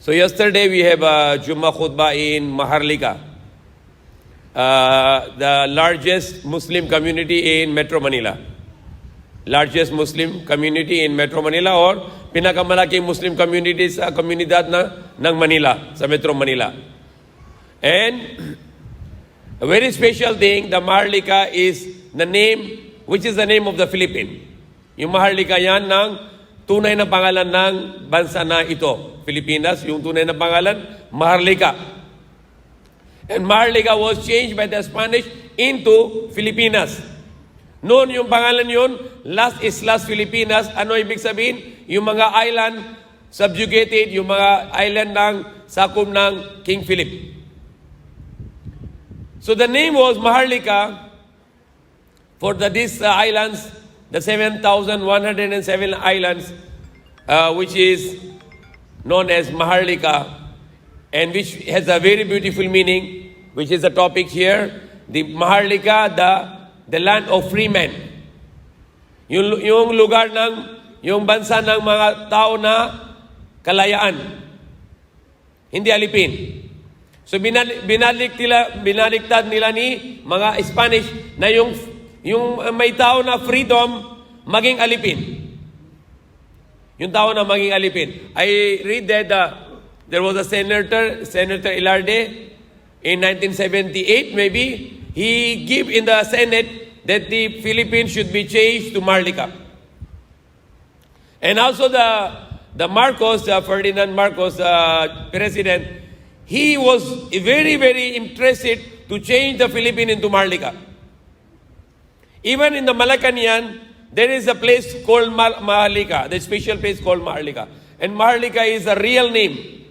So yesterday we have a Jummah khutbah in Maharlika, the largest Muslim community in Metro Manila. Largest Muslim community in Metro Manila or pinakamalaking Muslim community sa komunidad ng Manila, sa Metro Manila. And a very special thing, the Maharlika is the name, which is the name of the Philippines. Yung Maharlika yan ng tunay na pangalan ng bansa na ito, Pilipinas. Yung tunay na pangalan, Maharlika. And Maharlika was changed by the Spanish into Filipinas. Noon yung pangalan yun, Las Islas Filipinas. Ano ibig sabihin? Yung mga island subjugated, yung mga island ng sakom ng King Philip. So the name was Maharlika for these islands, the 7,107 islands, which is known as Maharlika, and which has a very beautiful meaning, which is the topic here. The Maharlika, the land of free men. Yung lugar ng, yung bansa ng mga tao na kalayaan. Hindi alipin. So binaliktad nila ni mga Spanish na yung may tao na freedom maging alipin. Yung tao na maging alipin. I read that there was a Senator Ilarde in 1978 maybe. He gave in the Senate that the Philippines should be changed to Maharlika. And also the Marcos, Ferdinand Marcos, president, he was very, very interested to change the Philippines into Maharlika. Even in the Malacanang, there is a place called Maharlika, the special place called Maharlika. And Maharlika is a real name.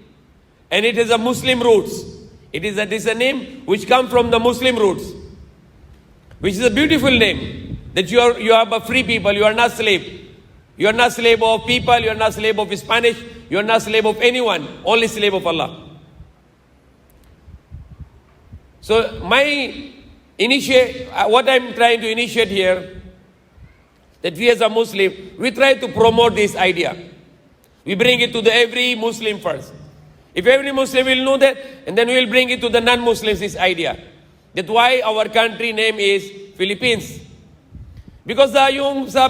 And it has a Muslim roots. It is a name which comes from the Muslim roots, which is a beautiful name, that you are a free people, you are not slave. You are not slave of people, you are not slave of Spanish, you are not slave of anyone, only slave of Allah. So what I'm trying to initiate here, that we as a Muslim, we try to promote this idea. We bring it to every Muslim first. If every Muslim will know that, and then we will bring it to the non-Muslims, this idea. That's why our country name is Philippines. Because yung sa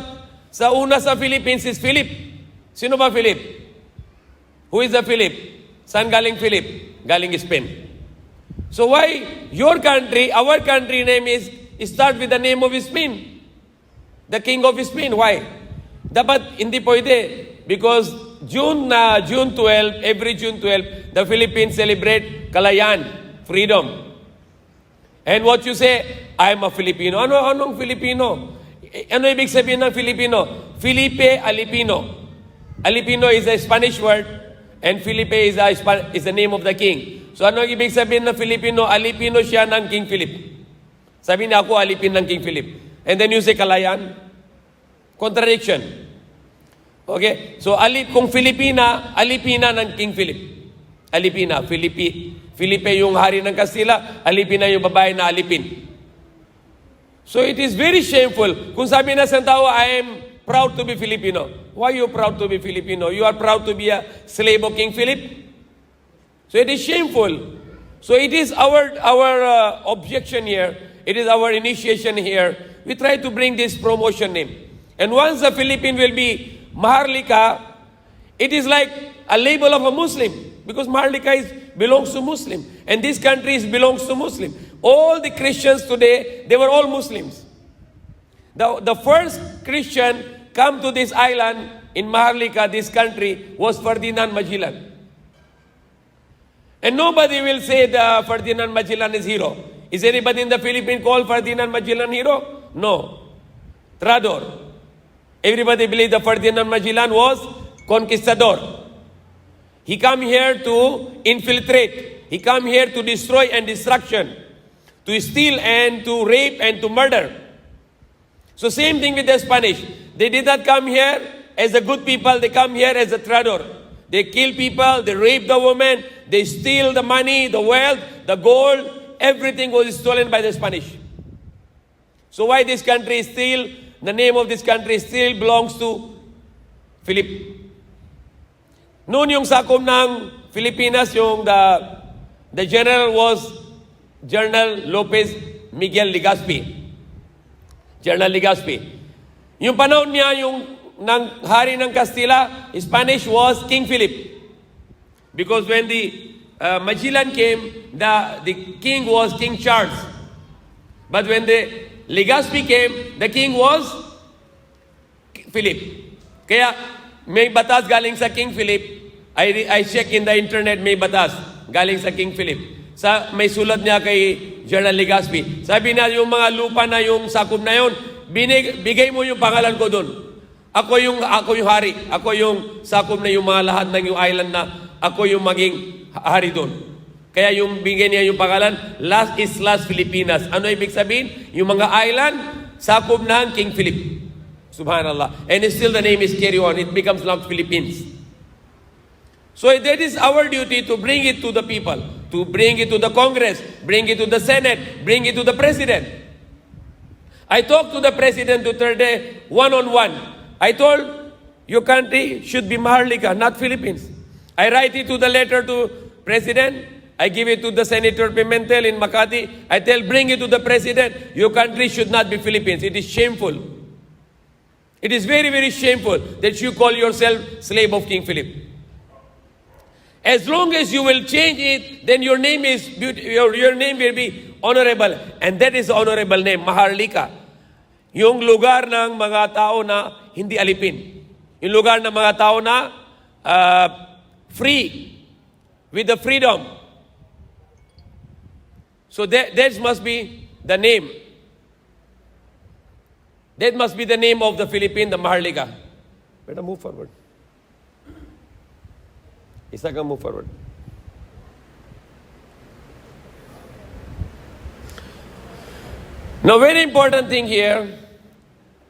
una sa Philippines is Philip. Sino ba Philip? Who is the Philip? Saan galing Philip? Galing Spain. So why your country, our country name is start with the name of Spain? The King of Spain. Why? Dapat hindi pwede. Because June 12, every June 12, the Philippines celebrate kalayaan, freedom. And what you say, I'm a Filipino. Anong Filipino? Ano ibig sabihin ng Filipino? Felipe Alipino. Alipino is a Spanish word, and Felipe is the name of the king. So ano ibig sabihin ng Filipino? Alipino siya ng King Philip. Sabi niya ako, alipin ng King Philip. And then you say kalayaan? Contradiction. Okay? So kung Filipina, alipina ng King Philip. Alipina, Felipe yung hari ng Kastila, alipin na yung babae na alipin. So it is very shameful. Kung sabi na sa tao, I am proud to be Filipino. Why are you proud to be Filipino? You are proud to be a slave of King Philip? So it is shameful. So it is our objection here. It is our initiation here. We try to bring this promotion name. And once the Philippine will be Maharlika, it is like a label of a Muslim. Because Maharlika belongs to Muslim. And this country belongs to Muslim. All the Christians today, they were all Muslims. The first Christian come to this island in Maharlika, this country, was Ferdinand Magellan. And nobody will say that Ferdinand Magellan is hero. Is anybody in the Philippines called Ferdinand Magellan hero? No. Trador. Everybody believes that Ferdinand Magellan was conquistador. He come here to infiltrate. He come here to destroy and destruction, to steal and to rape and to murder. So same thing with the Spanish. They did not come here as a good people. They come here as a trador. They kill people. They rape the women. They steal the money, the wealth, the gold. Everything was stolen by the Spanish. So why this country is still, the name of this country still belongs to Philip. Noon yung sakom ng Filipinas, the general was General Lopez Miguel Legazpi. General Legazpi. Yung panahon niya, yung hari ng Castilla, Spanish was King Philip. Because when the Magellan came, the king was King Charles. But when the Legazpi came, the king was Philip. Kaya may batas galing sa King Philip. I check in the internet, may batas galing sa King Philip. May sulat niya kay General Legazpi. Sabi na yung mga lupa na yung sakop na yun, bigay mo yung pangalan ko doon. Ako yung hari. Ako yung sakop na yung mga lahat ng yung island na ako yung maging hari doon. Kaya yung bigay niya yung pangalan, Las Islas Filipinas. Ano ibig sabihin? Yung mga island, sakop ng King Philip. Subhanallah. And still the name is carry on. It becomes like Philippines. So that is our duty to bring it to the people, to bring it to the Congress, bring it to the Senate, bring it to the President. I talked to the President Duterte one-on-one. I told, your country should be Maharlika, not Philippines. I write it to the letter to President. I give it to the Senator Pimentel in Makati. I tell, bring it to the President. Your country should not be Philippines. It is shameful. It is very, very shameful that you call yourself slave of King Philip. As long as you will change it, then your name is your name will be honorable. And that is the honorable name, Maharlika. Yung lugar ng mga tao na hindi alipin. Yung lugar ng mga tao na free, with the freedom. So that must be the name. That must be the name of the Philippine, the Maharlika. Better move forward. Isa ka move forward. Now, very important thing here,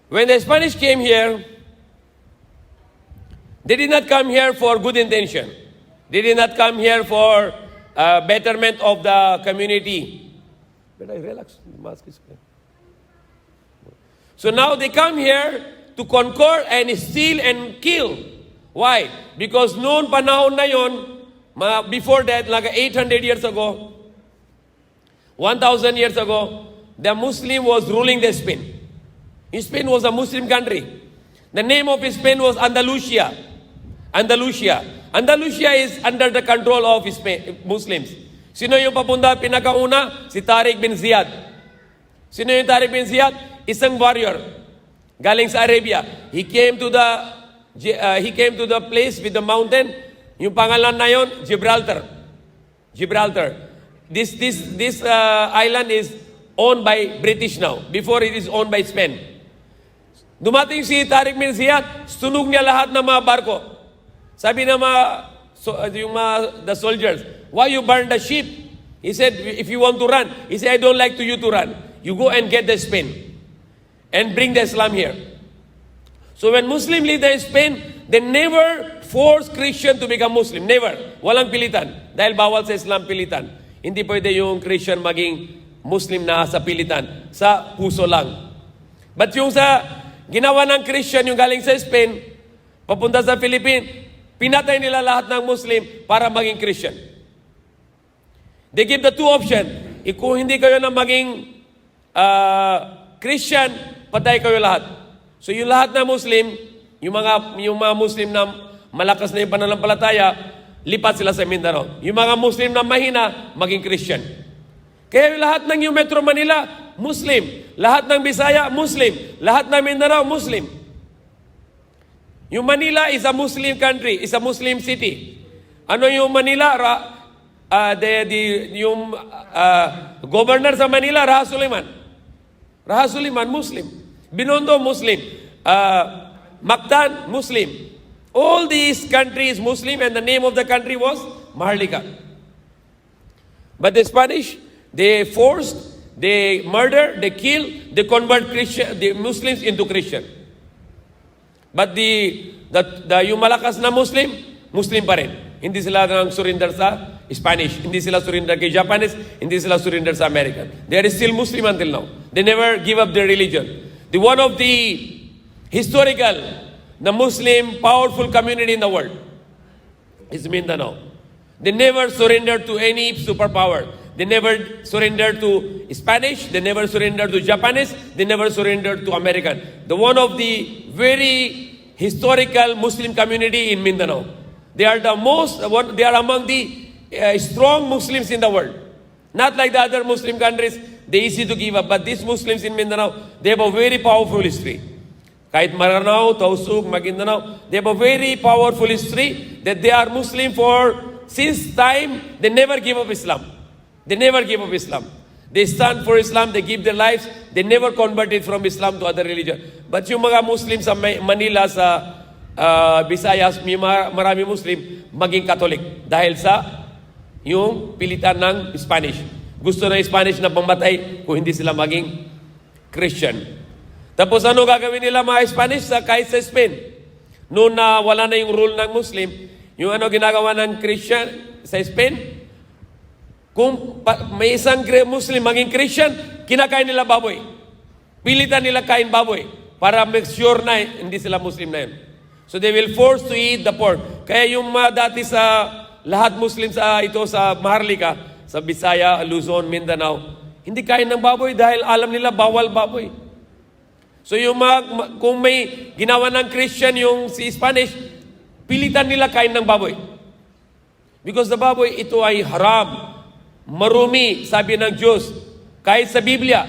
when the Spanish came here, they did not come here for good intention. They did not come here for betterment of the community. But I relax, the mask is clear. So now they come here to conquer and steal and kill. Why? Because noon panahon na yon, before that, like 800 years ago, 1,000 years ago, the Muslim was ruling the Spain. Spain was a Muslim country. The name of Spain was Andalusia. Andalusia. Andalusia is under the control of Spain, Muslims. Sino yung papunta pinakauna? Si Tariq bin Ziyad. Sino yung Tariq bin Ziyad? Isang warrior. Galing sa Arabia. He came to the place with the mountain. Yung pangalan na yon, Gibraltar. Gibraltar. This island is owned by British now. Before it is owned by Spain. Dumating si Tariq bin Ziyad, sunog niya lahat ng mga barko. Sabi na the soldiers, why you burn the ship? He said, if you want to run. He said, I don't like you to run. You go and get the Spain. And bring the Islam here. So when Muslim leave the Spain, they never force Christian to become Muslim. Never. Walang pilitan. Dahil bawal sa Islam pilitan. Hindi pwede yung Christian maging Muslim na sa pilitan. Sa puso lang. But yung sa ginawa ng Christian, yung galing sa Spain, papunta sa Philippines, pinatay nila lahat ng Muslim para maging Christian. They give the two options. Kung hindi kayo na maging Christian, patay kayo lahat. So yung lahat na Muslim, yung mga Muslim na malakas na yung pananampalataya, lipat sila sa Mindanao. Yung mga Muslim na mahina, maging Christian. Kaya yung lahat ng yung Metro Manila, Muslim. Lahat ng Bisaya, Muslim. Lahat ng Mindanao, Muslim. Yung Manila is a Muslim country, is a Muslim city. Ano yung Manila? Yung governor sa Manila, Raha Suleiman. Raha Suleiman, Muslim. Binondo, Muslim. Mactan, Muslim. All these countries Muslim, and the name of the country was Maharlika. But the Spanish, they forced, they murder, they kill, they convert the Muslims into Christian. But yung malakas na Muslim, Muslim pa rin. Hindi sila nang surrender sa Spanish. Hindi sila surrender kay Japanese. Hindi sila surrender sa American. They are still Muslim until now. They never give up their religion. One of the historical, the Muslim powerful community in the world is Mindanao. They never surrendered to any superpower. They never surrendered to Spanish. They never surrendered to Japanese. They never surrendered to American. The one of the very historical Muslim community in Mindanao. They are the most. They are among the strong Muslims in the world. Not like the other Muslim countries. They easy to give up. But these Muslims in Mindanao, they have a very powerful history. Kahit Maranao, Tausug, Maguindanao, they have a very powerful history that they are Muslim since time. They never give up Islam. They never give up Islam. They stand for Islam, they give their lives, they never converted from Islam to other religion. But yung mga Muslim sa Manila, sa Visayas, may marami Muslim maging Catholic dahil sa yung pilitan ng Spanish. Gusto ng Spanish na pamamatay kung hindi sila maging Christian. Tapos ano gagawin nila mga Spanish kahit sa Spain? Noon na wala na yung rule ng Muslim, yung ano ginagawa ng Christian sa Spain, kung may isang Muslim maging Christian, kinakain nila baboy. Pilitan nila kain baboy para make sure na hindi sila Muslim na yun. So they will force to eat the pork. Kaya yung dati sa lahat Muslim sa Maharlika, sa Bisaya, Luzon, Mindanao, hindi kain ng baboy dahil alam nila bawal baboy. So yung kung may ginawa ng Christian yung si Spanish, pilitan nila kain ng baboy. Because the baboy, ito ay haram, marumi, sabi ng Diyos. Kahit sa Biblia,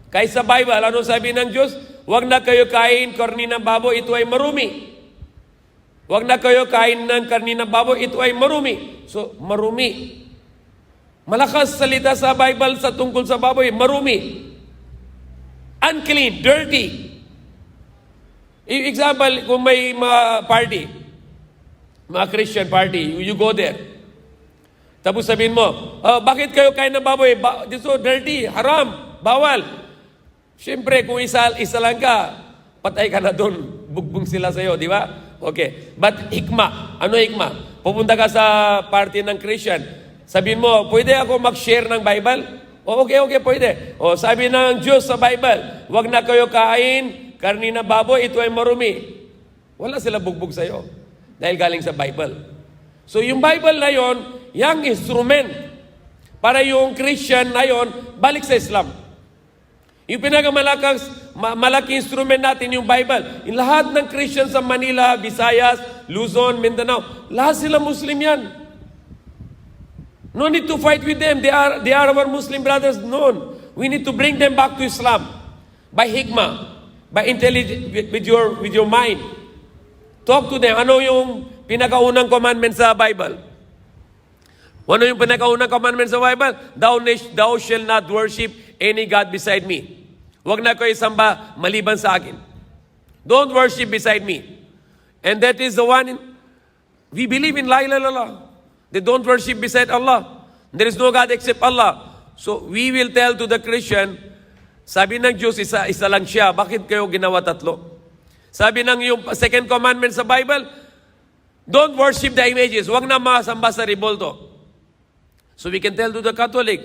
kahit sa Bible, ano sabi ng Diyos? Huwag na kayo kain karni ng baboy, ito ay marumi. Huwag na kayo kain ng karni ng baboy, ito ay marumi. So, marumi. Malakas salita sa Bible sa tungkol sa baboy, marumi. Unclean, dirty. Example, kung may mga party, mga Christian party, you go there. Tapos sabihin mo, bakit kayo kain ng baboy? So dirty, haram, bawal. Siyempre, kung isa lang ka, patay ka na doon. Bugbong sila sa'yo, di ba? Okay. But hikma. Ano hikma? Pupunta ka sa party ng Christian. Sabihin mo, pwede ako mag-share ng Bible? Okay, pwede. Sabi ng Diyos sa Bible, huwag na kayo kain, karni na baboy, ito ay marumi. Wala sila bugbog sa'yo. Dahil galing sa Bible. So yung Bible na yon, yung instrument para yung Christian na yon, balik sa Islam. Yung malaking instrument natin, yung Bible. Yung lahat ng Christian sa Manila, Visayas, Luzon, Mindanao, lahat sila Muslim yan. No need to fight with them. They are our Muslim brothers. No. We need to bring them back to Islam by hikmah, by intelligence, with your mind. Talk to them. Ano yung pinakaunang commandment sa Bible? Ano yung pinakaunang commandment sa Bible? Thou shall not worship any God beside me. Huwag na kayo samba maliban sa akin. Don't worship beside me. And that is the one, we believe in la ilaha illallah. They don't worship beside Allah. There is no God except Allah. So we will tell to the Christian, sabi ng Diyos, isa lang siya. Bakit kayo ginawa tatlo? Sabi ng yung second commandment sa Bible, don't worship the images. Huwag na masamba sa ribolto. So we can tell to the Catholic,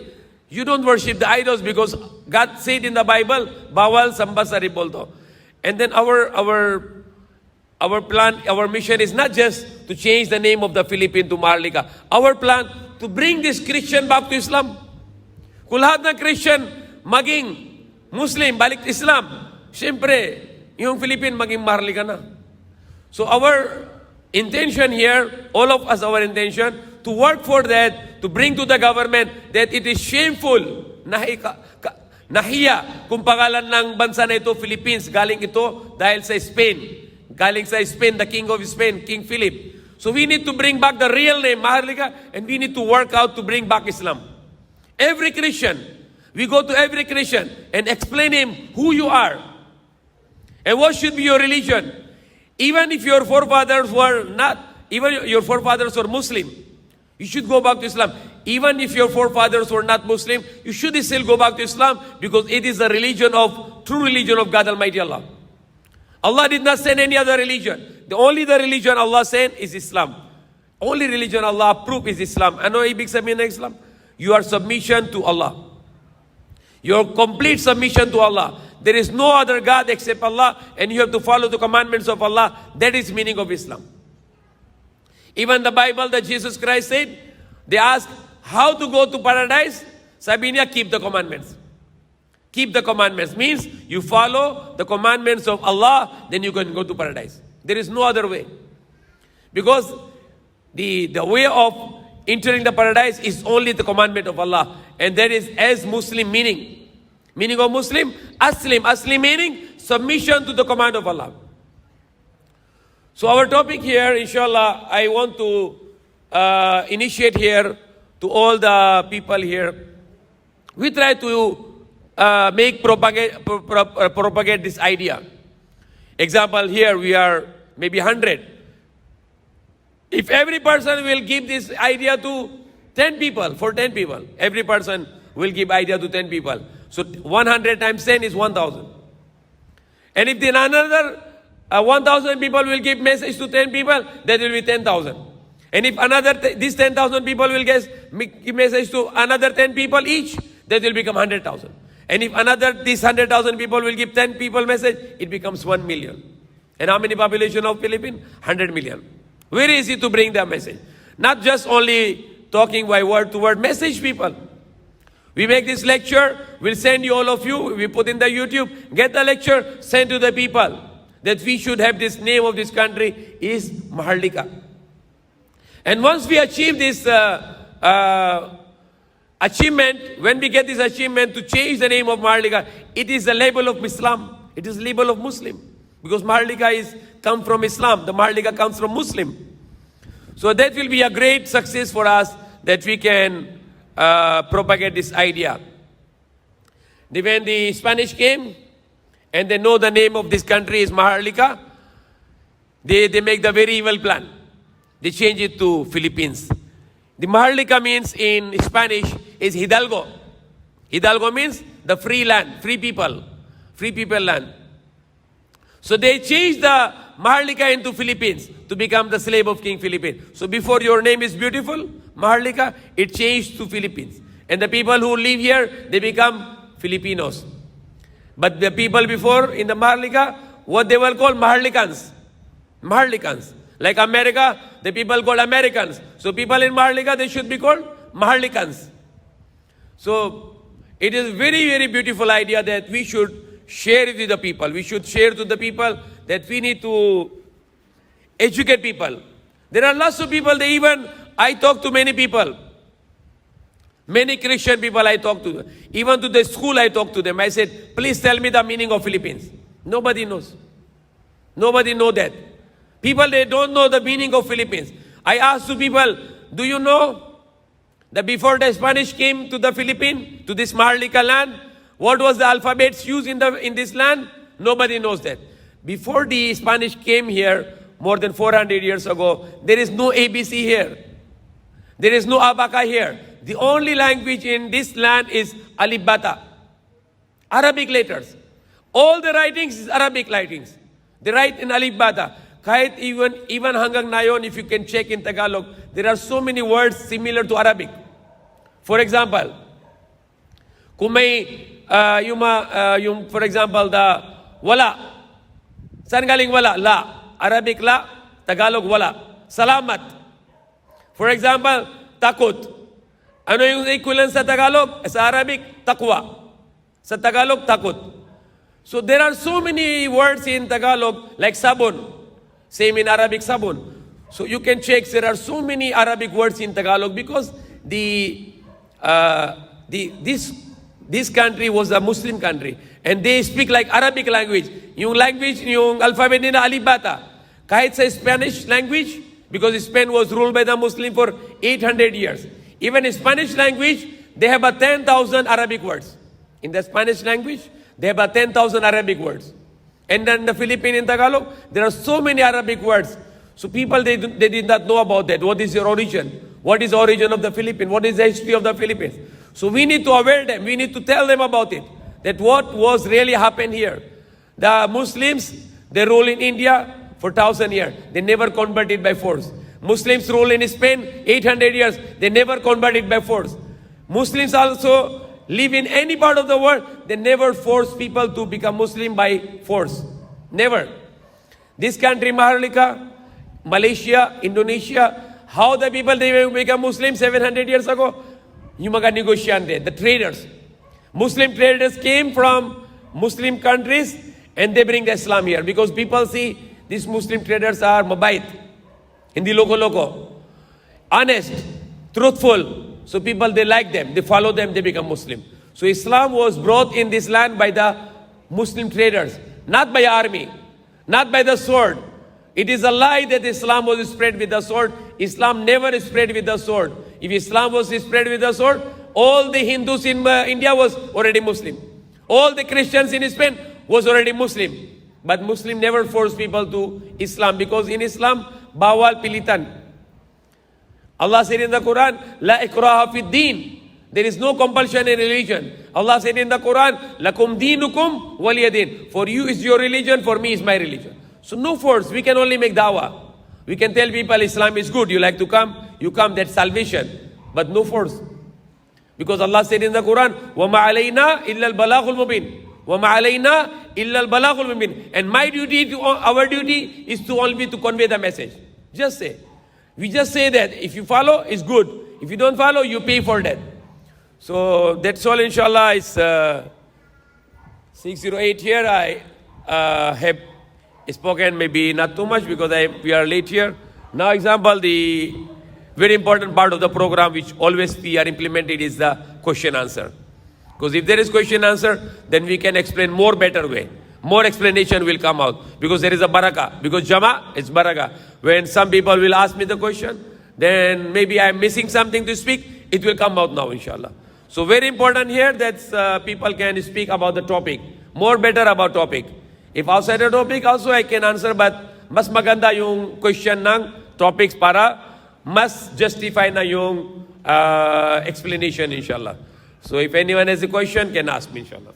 you don't worship the idols because God said in the Bible, bawal samba sa ribolto. And then our plan, our mission is not just to change the name of the Philippines to Maharlika. Our plan, to bring this Christian back to Islam. Kung lahat ng Christian maging Muslim, balik to Islam, siyempre, yung Philippines maging Maharlika na. So our intention here, all of us, our intention, to work for that, to bring to the government that it is shameful, nahiya kung pangalan ng bansa na ito, Philippines, galing ito dahil sa Spain. Galing sa Spain, the King of Spain, King Philip. So we need to bring back the real name, Maharlika, and we need to work out to bring back Islam. Every Christian, we go to every Christian and explain him who you are and what should be your religion. Even if your forefathers were not, even your forefathers were Muslim, you should go back to Islam. Even if your forefathers were not Muslim, you should still go back to Islam because it is the religion of, true religion of God Almighty Allah. Allah did not send any other religion. The religion Allah sent is Islam. Only religion Allah approved is Islam. Ano ibig sabihin ng Islam? Your submission to Allah. Your complete submission to Allah. There is no other God except Allah, and you have to follow the commandments of Allah. That is meaning of Islam. Even the Bible that Jesus Christ said, They ask how to go to paradise. Sabinia, keep the commandments. Keep the commandments means you follow the commandments of Allah, then you can go to paradise. There is no other way. Because the way of entering the paradise is only the commandment of Allah. And that is as Muslim meaning. Meaning of Muslim, Aslim. Aslim meaning submission to the command of Allah. So our topic here, inshallah, I want to initiate here to all the people here. We try to propagate this idea. Example, here we are maybe 100. If every person will give this idea to 10 people, for 10 people, every person will give idea to 10 people. So 100 times 10 is 1,000. And if then another 1,000 people will give message to 10 people, that will be 10,000. And if another, these 10,000 people will give message to another 10 people each, that will become 100,000. And if these 100,000 people will give 10 people message, it becomes 1 million. And how many population of Philippines? 100 million. Very easy to bring the message. Not just only talking by word to word, message people. We make this lecture, we'll send you all of you, we put in the YouTube, get the lecture, send to the people. That we should have this name of this country is Maharlika. And once we achieve this achievement, when we get this achievement to change the name of Maharlika, it is the label of Islam. It is the label of Muslim. Because Maharlika is come from Islam. The Maharlika comes from Muslim. So that will be a great success for us that we can propagate this idea. When the Spanish came and they know the name of this country is Maharlika, they make the very evil plan. They change it to Philippines. The Maharlika means in Spanish is Hidalgo. Hidalgo means the free land, free people land. So they changed the Maharlika into Philippines to become the slave of King Philippines. So before your name is beautiful, Maharlika, it changed to Philippines. And the people who live here, they become Filipinos. But the people before in the Maharlika, what they were called Maharlikans. Maharlikans. Like America, the people called Americans. So people in Maharlika, they should be called Maharlikans. So it is very, very beautiful idea that we should share it with the people. We should share to the people that we need to educate people. There are lots of people, I talk to many people. Many Christian people I talk to. Even to the school I talk to them. I said, please tell me the meaning of Philippines. Nobody knows. Nobody knows that. People, they don't know the meaning of Philippines. I asked to people, do you know that before the Spanish came to the Philippines, to this Maharlika land, what was the alphabets used in this land? Nobody knows that. Before the Spanish came here, more than 400 years ago, there is no ABC here. There is no Abaca here. The only language in this land is Alif Bata. Arabic letters. All the writings is Arabic writings. They write in Alif Bata. Kahit even hanggang ngayon, if you can check in Tagalog, there are so many words similar to Arabic. For example, kung may for example, the wala. Saan galing wala? La. Arabic la, Tagalog wala. Salamat. For example, takot. Ano yung equivalent sa Tagalog? Sa Arabic, takwa. Sa Tagalog, takot. So there are so many words in Tagalog like sabon. Same in Arabic, sabon. So you can check, there are so many Arabic words in Tagalog because this country was a Muslim country. And they speak like Arabic language. Yung alphabet nila Alif Bata. Kahit sa Spanish language, because Spain was ruled by the Muslim for 800 years. Even in Spanish language, they have 10,000 Arabic words. In the Spanish language, they have 10,000 Arabic words. And then the Philippine in Tagalog, there are so many Arabic words. So people, they did not know about that. What is your origin? What is the origin of the Philippines? What is the history of the Philippines? So we need to aware them. We need to tell them about it. That what was really happened here. The Muslims, they rule in India for 1,000 years. They never converted by force. Muslims rule in Spain 800 years. They never converted by force. Muslims also live in any part of the world. They never force people to become Muslim by force. Never. This country, Maharlika, Malaysia, Indonesia, how the people they become Muslim 700 years ago? Yung mga negosyante, the traders. Muslim traders came from Muslim countries and they bring the Islam here because people see these Muslim traders are mabait, hindi loko-loko, honest, truthful. So people, they like them, they follow them, they become Muslim. So Islam was brought in this land by the Muslim traders, not by army, not by the sword. It is a lie that Islam was spread with the sword. Islam never spread with the sword. If Islam was spread with the sword, all the Hindus in India was already Muslim. All the Christians in Spain was already Muslim. But Muslim never forced people to Islam because in Islam, bawal pilitan. Allah said in the Quran, La ikraha fid din. There is no compulsion in religion. Allah said in the Quran, Lakum dinukum waliyadin. For you is your religion, for me is my religion. So no force, we can only make dawah. We can tell people Islam is good, you like to come, you come, that's salvation. But no force. Because Allah said in the Quran, وَمَا عَلَيْنَا إِلَّا الْبَلَاغُ الْمُبِينَ وَمَا عَلَيْنَا إِلَّا الْبَلَاغُ الْمُبِينَ. And my duty, our duty is to only to convey the message. Just say. We just say that if you follow, it's good. If you don't follow, you pay for that. So that's all, inshallah. It's 608 here. I have spoken maybe not too much because we are late here. Now, example, the very important part of the program which always we are implemented is the question answer. Because if there is question answer, then we can explain more better way. More explanation will come out. Because there is a barakah. Because Jama, it's barakah. When some people will ask me the question, then maybe I am missing something to speak, it will come out now, inshallah. So very important here that people can speak about the topic. More better about topic. If outside the topic also I can answer, but mas maganda yung question ng topics para mas justify na yung explanation, inshallah. So if anyone has a question, can ask me, inshallah.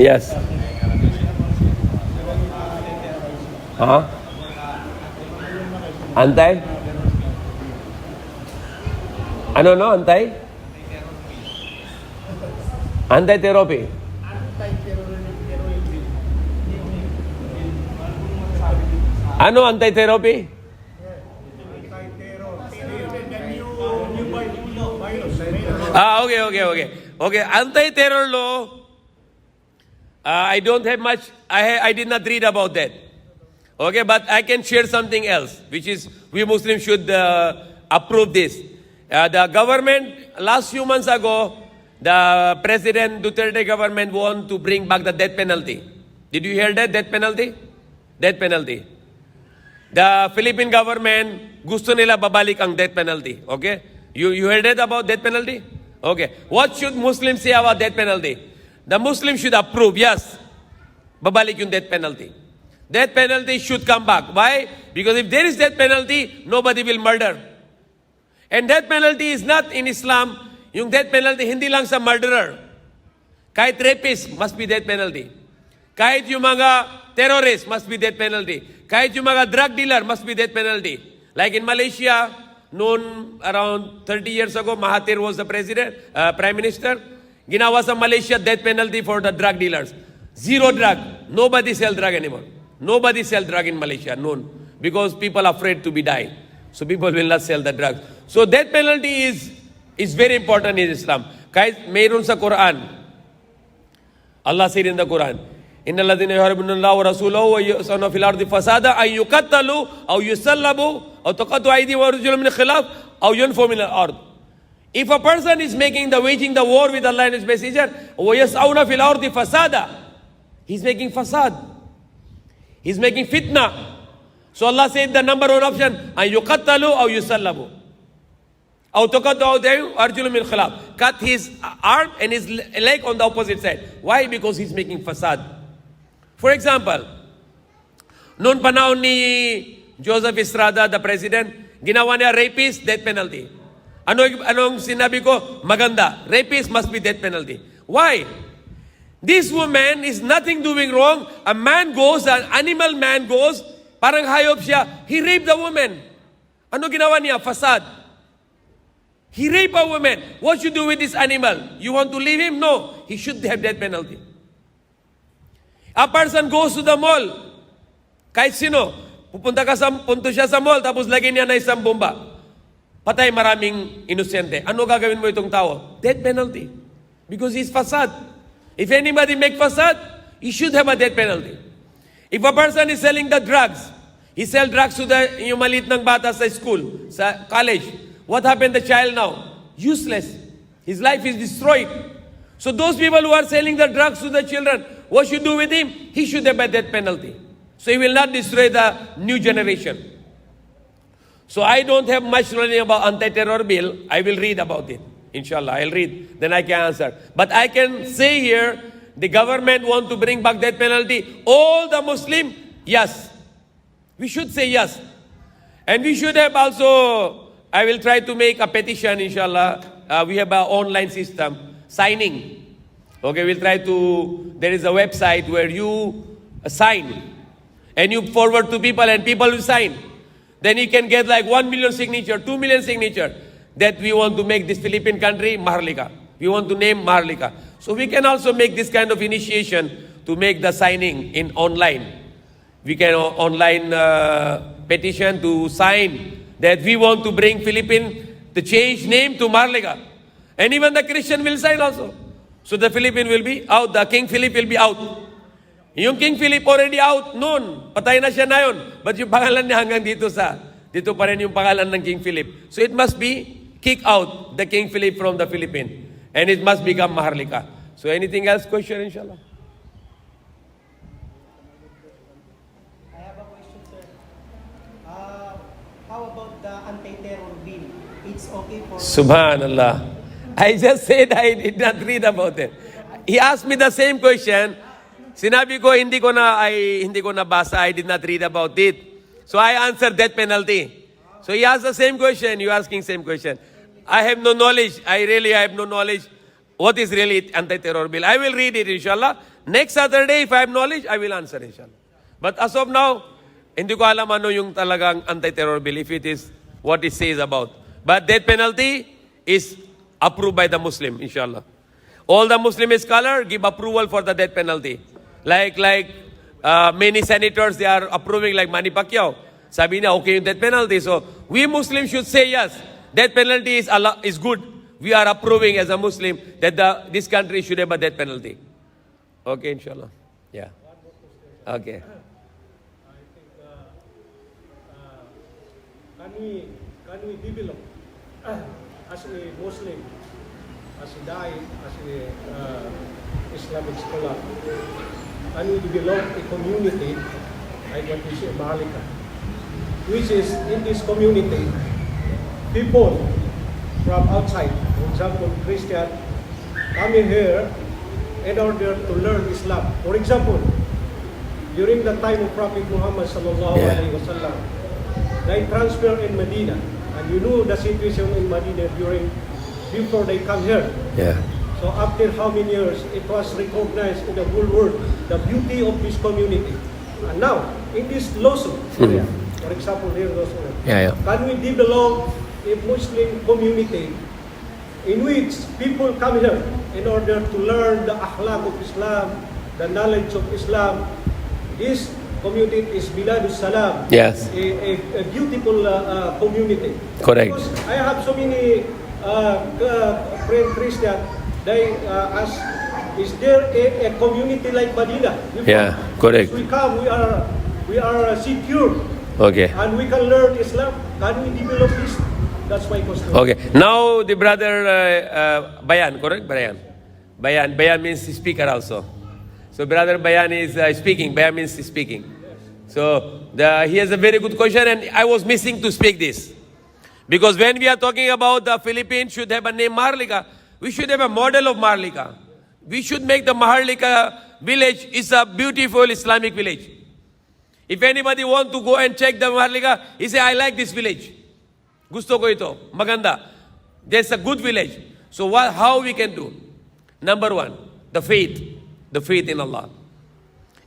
Yes. Huh? Antay? Ano no, antay? Anti-therapy. Ano anti-therapy? Okay. Anti-terror law. I don't have much. I did not read about that. Okay, but I can share something else, which is we Muslims should approve this. The government, last few months ago, the President Duterte government want to bring back the death penalty. Did you hear that? Death penalty? Death penalty. The Philippine government, gusto nila babalik ang death penalty. Okay? You heard that about death penalty? Okay. What should Muslims say about death penalty? The Muslims should approve, yes. Babalik yung death penalty. Death penalty should come back. Why? Because if there is death penalty, nobody will murder. And death penalty is not in Islam. Yung death penalty, hindi lang sa murderer. Kahit rapist, must be death penalty. Kahit yung mga terrorist, must be death penalty. Kahit yung mga drug dealer, must be death penalty. Like in Malaysia, noon around 30 years ago, Mahathir was the president, prime minister. Ginawa sa Malaysia death penalty for the drug dealers. Zero drug. Nobody sell drug anymore. Nobody sell drug in Malaysia, noon. Because people are afraid to be dying. So people will not sell the drugs. So death penalty is very important in Islam. Kahit mayroon sa Quran. Allah said in the Quran, Inna alladhina yuharibuna Allah wa rasulahu wa yusawna fil ardi fasada ay yuqattalu aw yusallabu aw tuqattu aydihim wa arjuluhum min khilaf aw yunfaw min al-ard. If a person is waging the war with Allah and His Messenger, wa yas'awna fil ardi fasada, he's making fasad. He's making fitna. So Allah said the number one option, ay yuqattalu aw yusallabu. Aw tuqattu aydihim wa arjuluhum min khilaf. Cut his arm and his leg on the opposite side. Why? Because he's making fasad. For example, noon panahon ni Joseph Estrada, the president, ginawa niya rapist, death penalty. Anong sinabi ko? Maganda. Rapist must be death penalty. Why? This woman is nothing doing wrong. A man goes, an animal man goes, parang hayop siya. He raped the woman. Ano ginawa niya? Fasad. He raped a woman. What you do with this animal? You want to leave him? No. He should have death penalty. A person goes to the mall. Kahit sino, punto siya sa mall, tapos lagyan niya na isang bomba. Patay maraming inosente. Ano gagawin mo itong tao? Death penalty. Because he's fasad. If anybody make fasad, he should have a death penalty. If a person is selling the drugs, he sell drugs to yung maliit ng bata sa school, sa college. What happened to the child now? Useless. His life is destroyed. So those people who are selling the drugs to the children, what should do with him? He should have a death penalty. So he will not destroy the new generation. So I don't have much learning about anti-terror bill. I will read about it. Inshallah, I'll read. Then I can answer. But I can say here, the government want to bring back death penalty. All the Muslim, yes. We should say yes. And we should have also, I will try to make a petition, inshallah. We have an online system, signing. Okay, we'll try to, there is a website where you sign. And you forward to people and people will sign. Then you can get like 1 million signature, 2 million signature that we want to make this Philippine country Maharlika. We want to name Maharlika. So we can also make this kind of initiation to make the signing in online. We can online petition to sign that we want to bring Philippine to change name to Maharlika. And even the Christian will sign also. So the Philippine will be out, the King Philip will be out. Yung King Philip already out noon. Patay na siya na yun. But yung pangalan niya hanggang dito pa rin yung pangalan ng King Philip. So it must be kick out the King Philip from the Philippines. And it must become Maharlika. So anything else? Question, inshallah? I have a question, sir. How about the anti-terror bill? It's okay for... Subhanallah. I just said I did not read about it. He asked me the same question. Sinabi ko, hindi ko na basa, I did not read about it. So I answered death penalty. So he asked the same question, you asking same question. I have no knowledge, I have no knowledge what is really anti-terror bill. I will read it, inshallah. Next Saturday, if I have knowledge, I will answer, inshallah. But as of now, hindi ko alam ano yung talagang anti-terror bill, if it is what it says about. But death penalty is approved by the Muslim, inshallah. All the Muslim scholars give approval for the death penalty. Like many senators, they are approving, like Manny Pacquiao. Sabi niya, okay yung death penalty. So we Muslims should say yes. Death penalty is good. We are approving as a Muslim that this country should have a death penalty. Okay, inshallah. Yeah. Okay. I think can we develop as a Muslim, as a Dai, as a Islamic scholar, can we develop a community like what we say Maharlika, which is in this community people from outside, for example Christian, coming here in order to learn Islam. For example, during the time of Prophet Muhammad sallallahu alaihi wasallam, they transferred in Medina, and you know the situation in Medina before they come here. Yeah. So after how many years, it was recognized in the whole world, the beauty of this community. And now, in this Lawson area, for example, here Lawson, can we develop a Muslim community in which people come here in order to learn the akhlaq of Islam, the knowledge of Islam? This community is Biladus Salam. Yes. A beautiful community. Correct. Because I have so many friend Christian. They ask, is there a community like Medina? Yeah, correct. We come, we are secure. Okay. And we can learn Islam. Can we develop this? That's my question. Okay. Now the brother Bayan, correct? Bayan means speaker also. So brother Bayan is speaking. Bayan means speaking. So he has a very good question, and I was missing to speak this. Because when we are talking about the Philippines should have a name Maharlika, we should have a model of Maharlika. We should make the Maharlika village is a beautiful Islamic village. If anybody want to go and check the Maharlika, he say, I like this village. Gusto ko ito. Maganda. There's a good village. So how we can do? Number one, the faith. the faith in Allah.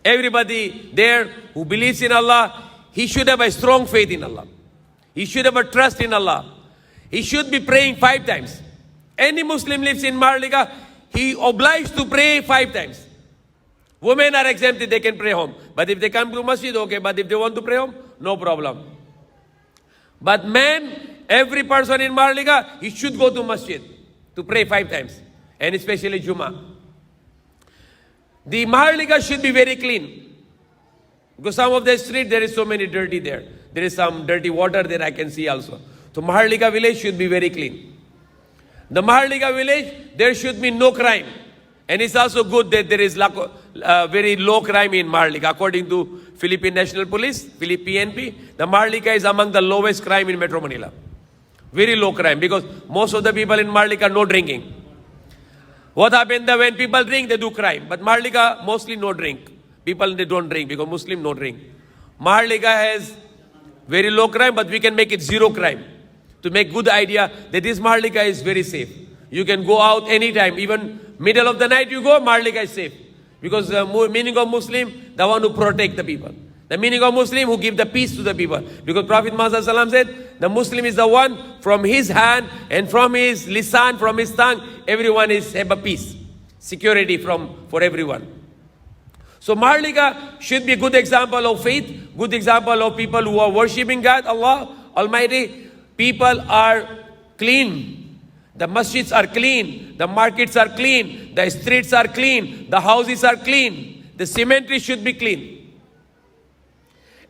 Everybody there who believes in Allah, he should have a strong faith in Allah. He should have a trust in Allah. He should be praying 5 times. Any Muslim lives in Maharlika, he obliged to pray 5 times. Women are exempted, they can pray home. But if they come to masjid, okay. But if they want to pray home, no problem. But men, every person in Maharlika, he should go to masjid to pray 5 times. And especially Jummah. The Maharlika should be very clean. Because some of the street, there is so many dirty there. There is some dirty water there I can see also. So Maharlika village should be very clean. The Maharlika village, there should be no crime. And it's also good that there is very low crime in Maharlika. According to Philippine National Police, PNP, the Maharlika is among the lowest crime in Metro Manila. Very low crime because most of the people in Maharlika no drinking. What happened when people drink, they do crime. But Maharlika mostly no drink. People, they don't drink because Muslim no drink. Maharlika has very low crime, but we can make it zero crime. To make good idea that this Maharlika is very safe. You can go out anytime, even middle of the night you go, Maharlika is safe. Because the meaning of Muslim, the one who protect the people. The meaning of Muslim, who give the peace to the people. Because Prophet Muhammad said, the Muslim is the one from his hand and from his lisan, from his tongue, everyone have a peace. Security for everyone. So Maharlika should be a good example of faith, good example of people who are worshipping God, Allah Almighty. People are clean. The masjids are clean. The markets are clean. The streets are clean. The houses are clean. The cemetery should be clean.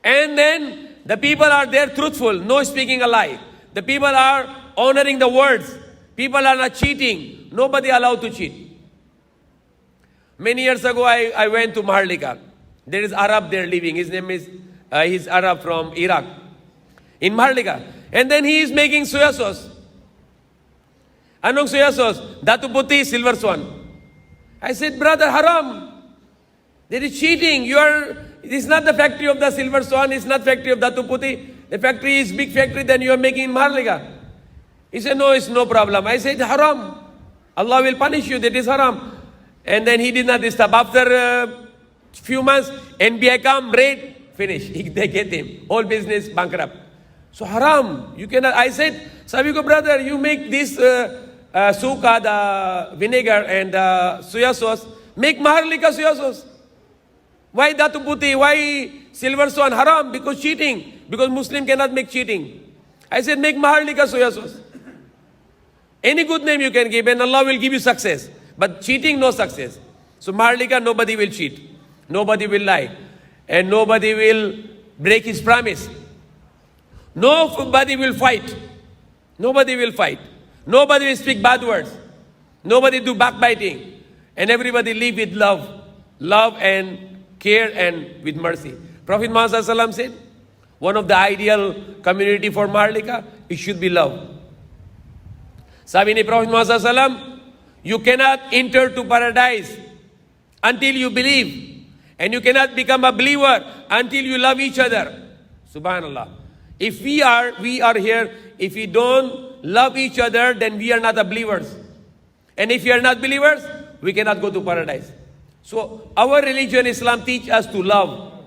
And then the people are there truthful, no speaking a lie. The people are honoring the words. People are not cheating. Nobody allowed to cheat. Many years ago, I went to Maharlika. There is Arab there living. His name is, he's Arab from Iraq. In Maharlika. And then he is making soya sauce. Anong soya sauce? Datu Puti, Silver Swan. I said, brother, haram. There is cheating. It is not the factory of the Silver Swan. It's not factory of Datu Puti. The factory is big factory that you are making in Maharlika. He said, no, it's no problem. I said, haram. Allah will punish you. That is haram. And then he did not stop. After few months, NBI come, raid, finish. They get him. Whole business bankrupt. So haram, you cannot. I said, Sabiko brother, you make this suka, the vinegar and soya sauce. Make Maharlika soya sauce. Why Datu Puti? Why Silver Swan? Haram, because cheating. Because Muslim cannot make cheating. I said, make Maharlika soya sauce. Any good name you can give and Allah will give you success. But cheating, no success. So Maharlika, nobody will cheat. Nobody will lie. And nobody will break his promise. Nobody will fight. Nobody will fight. Nobody will speak bad words. Nobody do backbiting. And everybody live with love. Love and care and with mercy. Prophet Muhammad said, one of the ideal community for Maharlika, it should be love. Sabi ni Prophet Muhammad, you cannot enter to paradise until you believe. And you cannot become a believer until you love each other. Subhanallah. If we are here, if we don't love each other, then we are not the believers. And if we are not believers, we cannot go to paradise. So our religion, Islam, teach us to love.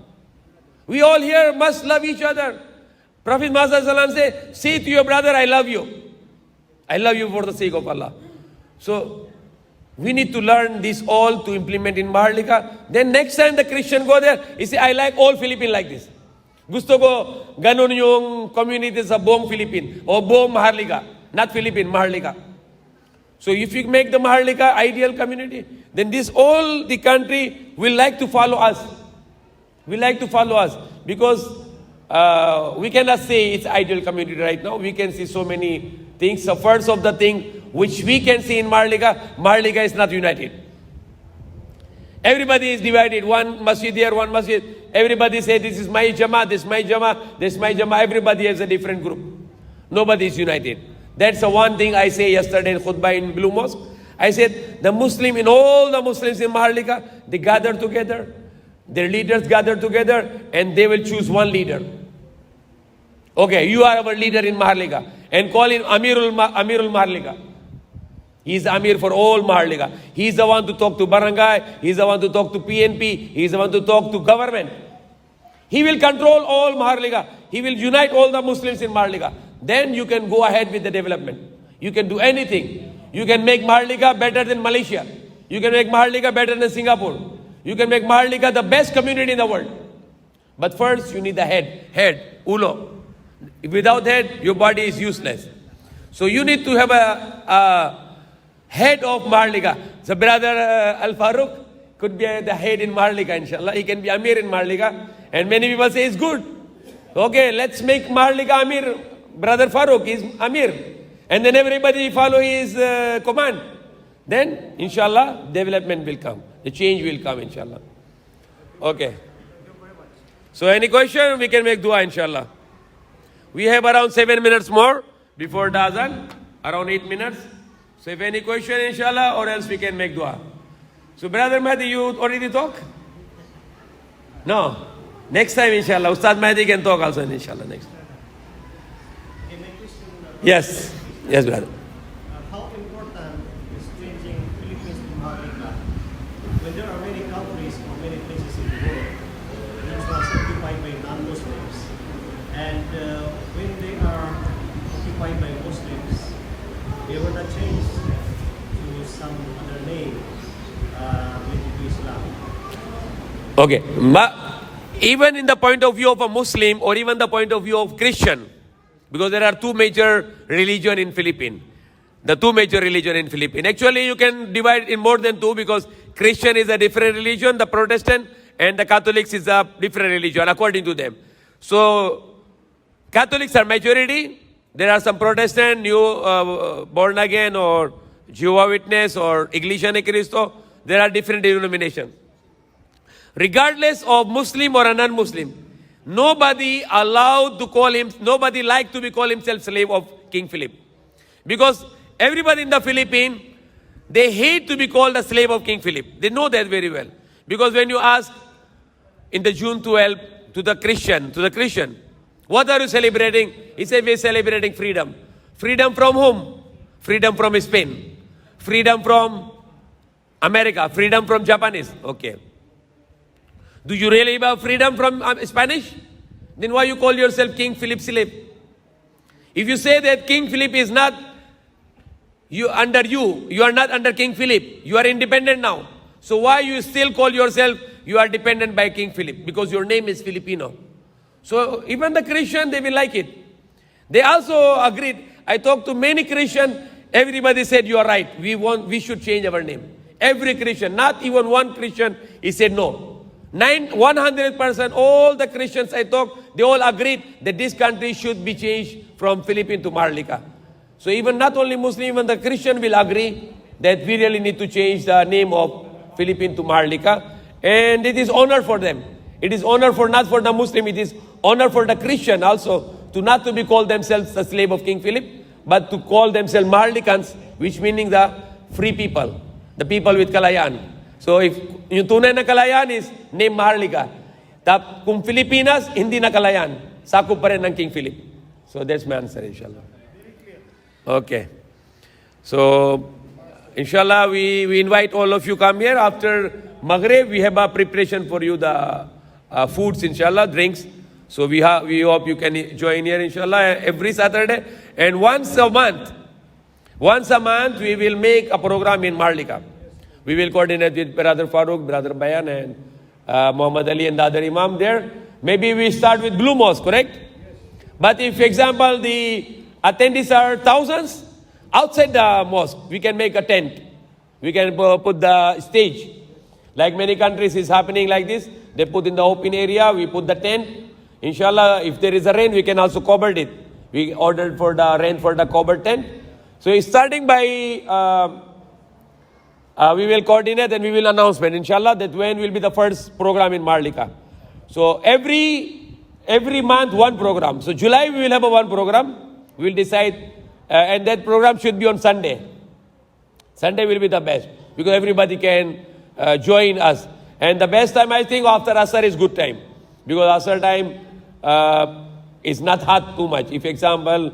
We all here must love each other. Prophet Muhammad said, say to your brother, I love you. I love you for the sake of Allah. So we need to learn this all to implement in Maharlika. Then next time the Christian go there, he say, I like all Philippines like this. Gusto ko ganun yung community sa buong Philippine o buong Maharlika. Not Philippine, Maharlika. So if you make the Maharlika ideal community, then this all the country will like to follow us. Will like to follow us. Because we cannot say it's ideal community right now. We can see so many things. So first of the thing which we can see in Maharlika, Maharlika is not united. Everybody is divided. One masjid here, one masjid. Everybody say, this is my Jama, this is my Jama, this is my Jama. Everybody has a different group. Nobody is united. That's the one thing I say yesterday in khutbah in Blue Mosque. I said, the Muslim, in all the Muslims in Maharlika, they gather together. Their leaders gather together and they will choose one leader. Okay, you are our leader in Maharlika. And call him Amirul Maharlika. He's Amir for all Maharlika. He's the one to talk to Barangay. He's the one to talk to PNP. He's the one to talk to government. He will control all Maharlika. He will unite all the Muslims in Maharlika. Then you can go ahead with the development. You can do anything. You can make Maharlika better than Malaysia. You can make Maharlika better than Singapore. You can make Maharlika the best community in the world. But first you need the head, ulo. Without head, your body is useless. So you need to have a head of Maharlika. So brother Al Farouk could be the head in Maharlika, inshallah. He can be Amir in Maharlika. And many people say it's good. Okay, let's make Maharlika Amir. Brother Farouk is Amir. And then everybody follow his command. Then, inshallah, development will come. The change will come, inshallah. Okay. So any question, we can make dua, inshallah. We have around 7 minutes more before the azan. Around 8 minutes. So if any question, inshallah, or else we can make dua. So Brother Mahdi, you already talk? No. Next time, inshallah. Ustad Mahdi can talk also, inshallah, next time. Yes. Yes, brother. How important is changing Philippines to Maharlika when there are many countries or many places in the world which was occupied by non-Muslims, and when they are occupied by Muslims, they will not change to some other name related to Islam. Okay. Even in the point of view of a Muslim or even the point of view of Christian, because there are two major religions in Philippines. The two major religions in Philippines. Actually, you can divide in more than two because Christian is a different religion, the Protestant, and the Catholics is a different religion according to them. So, Catholics are majority. There are some Protestant, new born again or Jehovah's Witness or Iglesia Ni Cristo. There are different denominations. Regardless of Muslim or a non-Muslim, nobody allowed to call him, nobody liked to be called himself slave of King Philip. Because everybody in the Philippines, they hate to be called a slave of King Philip. They know that very well. Because when you ask in the June 12 to the Christian, what are you celebrating? He said, we're celebrating freedom. Freedom from whom? Freedom from Spain. Freedom from America. Freedom from Japanese. Okay. Do you really have freedom from Spanish? Then why you call yourself King Philip slave? If you say that King Philip is not you are not under King Philip. You are independent now. So why you still call yourself you are dependent by King Philip? Because your name is Filipino. So even the Christian, they will like it. They also agreed. I talked to many Christians. Everybody said you are right. We should change our name. Every Christian, not even one Christian, he said no. 100%, all the Christians I talked, they all agreed that this country should be changed from Philippines to Maharlika. So even not only Muslim, even the Christian will agree that we really need to change the name of Philippines to Maharlika. And it is honor for them. It is honor for not for the Muslim, it is honor for the Christian also to not to be called themselves the slave of King Philip, but to call themselves Maharlikans, which meaning the free people, the people with kalayaan. So if yung tunay na kalayaan is name Maharlika. Kung Filipinas, hindi na kalayaan. Sakop pa rin ng King Philip. So that's my answer, inshallah. Okay. So, inshallah, we invite all of you come here. After Maghrib, we have a preparation for you, the foods, inshallah, drinks. So we hope you can join here, inshallah, every Saturday. And once a month, we will make a program in Maharlika. We will coordinate with Brother Farouk, Brother Bayan, and Muhammad Ali and the other Imam there. Maybe we start with Blue Mosque, correct? Yes. But if, for example, the attendees are thousands, outside the mosque, we can make a tent. We can put the stage. Like many countries is happening like this. They put in the open area, we put the tent. Inshallah, if there is a rain, we can also cover it. We ordered for the rain for the covered tent. So starting by... we will coordinate and we will announcement, inshallah, that when will be the first program in Maharlika. So every month one program. So July we will have one program. We will decide, and that program should be on Sunday. Sunday will be the best because everybody can join us. And the best time I think after Asr is good time because Asr time is not hot too much. If example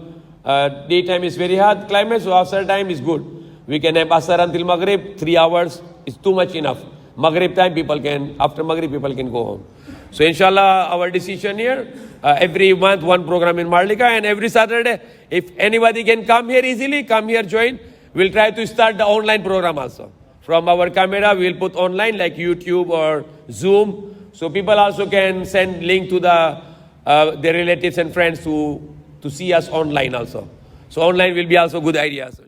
daytime is very hot climate, so Asr time is good. We can have Asar until Maghrib, 3 hours is too much enough. Maghrib time, after Maghrib, people can go home. So inshallah, our decision here, every month, one program in Marlika, and every Saturday, if anybody can come here easily, come here, join. We'll try to start the online program also. From our camera, we'll put online like YouTube or Zoom. So people also can send link to their relatives and friends to see us online also. So online will be also good idea. Also.